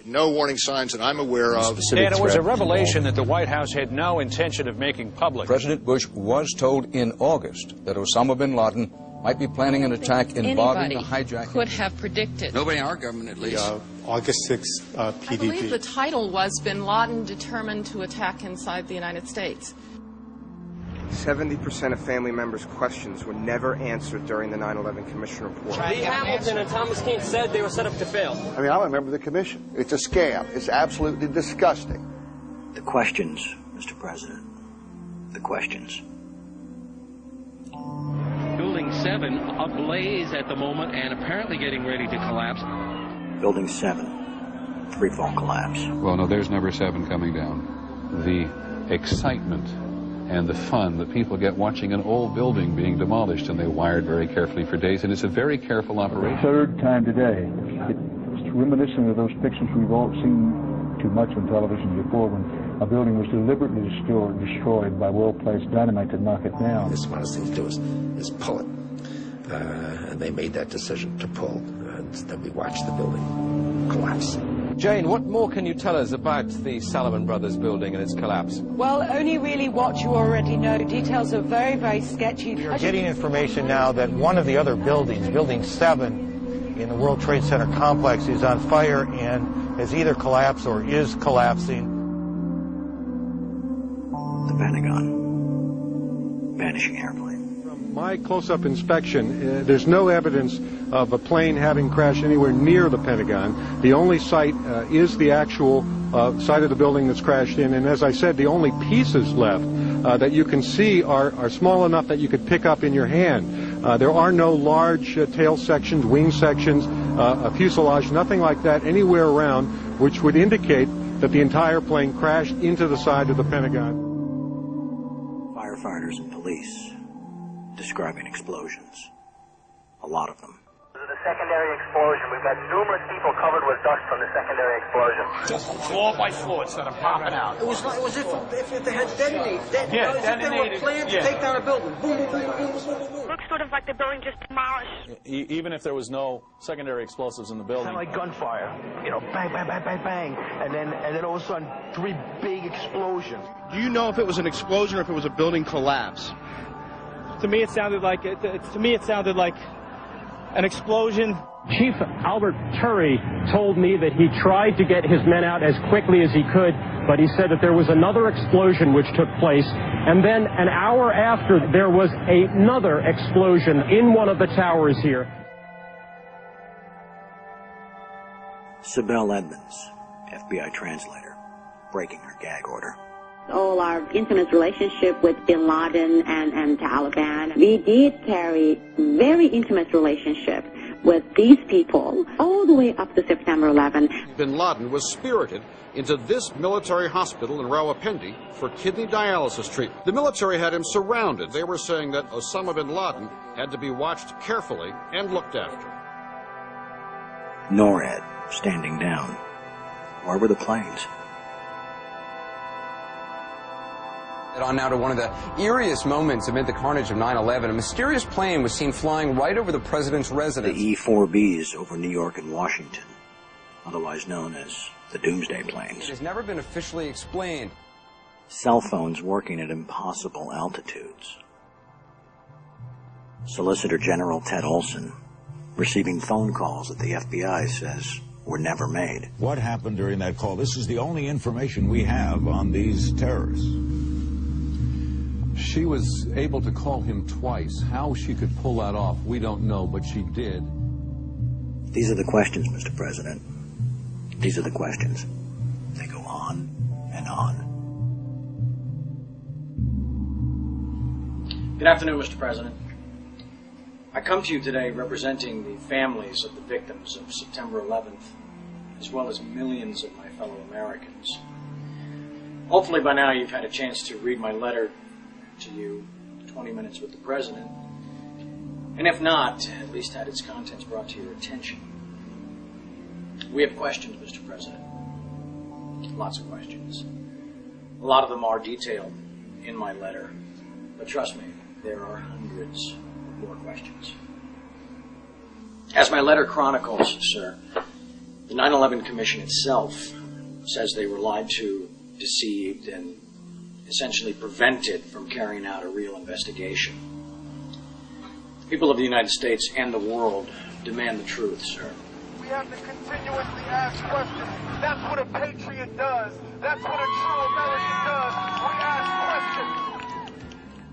no warning signs that I'm aware of. And it was a revelation that the White House had no intention of making public. President Bush was told in August that Osama bin Laden might be planning an attack involving the hijacking. Could have predicted. Nobody in our government, at least. August 6th PDP. I believe the title was Bin Laden Determined to Attack Inside the United States. 70% of family members' questions were never answered during the 9/11 Commission report. Lee Hamilton and Thomas Keane said they were set up to fail. I mean, I'm a member of the commission. It's a scam. It's absolutely disgusting. The questions, Mr. President. The questions. Building 7 ablaze at the moment and apparently getting ready to collapse. Building 7, freefall collapse. Well, no, there's number 7 coming down. The excitement and the fun that people get watching an old building being demolished, and they wired very carefully for days, and it's a very careful operation. Third time today. It's reminiscent of those pictures we've all seen too much on television before, when a building was deliberately destroyed by well-placed dynamite to knock it down. The smartest thing to do is pull it. And they made that decision to pull, and then we watched the building collapse. Jane, what more can you tell us about the Salomon Brothers building and its collapse? Well, only really what you already know. Details are very, very sketchy. We are getting information now that one of the other buildings, Building 7 in the World Trade Center complex, is on fire and has either collapsed or is collapsing. The Pentagon. Vanishing airplane. From my close-up inspection, there's no evidence of a plane having crashed anywhere near the Pentagon. The only site is the actual site of the building that's crashed in, and as I said, the only pieces left that you can see are small enough that you could pick up in your hand. There are no large tail sections, wing sections, a fuselage, nothing like that anywhere around, which would indicate that the entire plane crashed into the side of the Pentagon. Firefighters and police describing explosions. A lot of them. The secondary explosion. We've got numerous people covered with dust from the secondary explosion. Just floor by floor instead of popping out. It was if they had detonated. Yeah, detonated. They were planned to take down a building. Boom, boom, boom, boom, boom, boom, boom. Looks sort of like the building just demolished. Even if there was no secondary explosives in the building. Kind of like gunfire. You know, bang, bang, bang, bang, bang. And then all of a sudden, 3 big explosions. Do you know if it was an explosion or if it was a building collapse? To me, it sounded like an explosion. Chief Albert Turry told me that he tried to get his men out as quickly as he could, but he said that there was another explosion which took place, and then an hour after there was another explosion in one of the towers here. Sibel Edmonds, FBI translator, breaking her gag order. All our intimate relationship with Bin Laden and Taliban. We did carry very intimate relationship with these people all the way up to September 11. Bin Laden was spirited into this military hospital in Rawalpindi for kidney dialysis treatment. The military had him surrounded. They were saying that Osama bin Laden had to be watched carefully and looked after. NORAD standing down. Where were the planes? On now to one of the eeriest moments amid the carnage of 9/11. A mysterious plane was seen flying right over the president's residence. The E-4Bs over New York and Washington, otherwise known as the Doomsday Planes. It has never been officially explained. Cell phones working at impossible altitudes. Solicitor General Ted Olson receiving phone calls that the FBI says were never made. What happened during that call? This is the only information we have on these terrorists. She was able to call him twice. How she could pull that off, we don't know, but she did. These are the questions, Mr. President. These are the questions. They go on and on. Good afternoon, Mr. President. I come to you today representing the families of the victims of September 11th, as well as millions of my fellow Americans. Hopefully by now you've had a chance to read my letter to you, 20 Minutes with the President, and if not, at least had its contents brought to your attention. We have questions, Mr. President. Lots of questions. A lot of them are detailed in my letter, but trust me, there are hundreds more questions. As my letter chronicles, sir, The 9/11 Commission itself says they were lied to, deceived, and essentially prevented from carrying out a real investigation. The people of the United States and the world demand the truth, sir. We have to continuously ask questions. That's what a patriot does. That's what a true American does. We ask questions.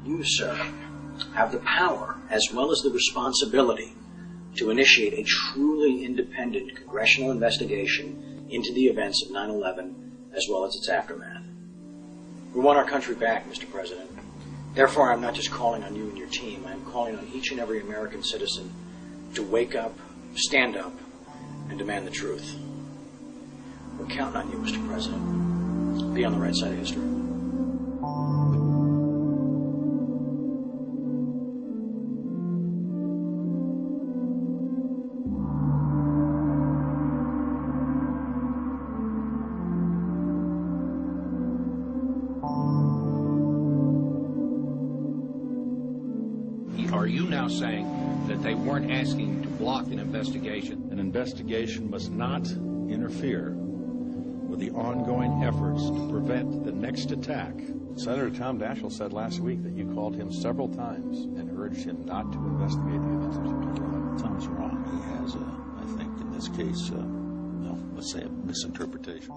You, sir, have the power as well as the responsibility to initiate a truly independent congressional investigation into the events of 9/11 as well as its aftermath. We want our country back, Mr. President. Therefore, I'm not just calling on you and your team. I'm calling on each and every American citizen to wake up, stand up, and demand the truth. We're counting on you, Mr. President. Be on the right side of history. Are you now saying that they weren't asking to block an investigation? An investigation must not interfere with the ongoing efforts to prevent the next attack. Senator Tom Daschle said last week that you called him several times and urged him not to investigate the events of September 11th. Tom's wrong. He has, I think, in this case, let's say a misinterpretation.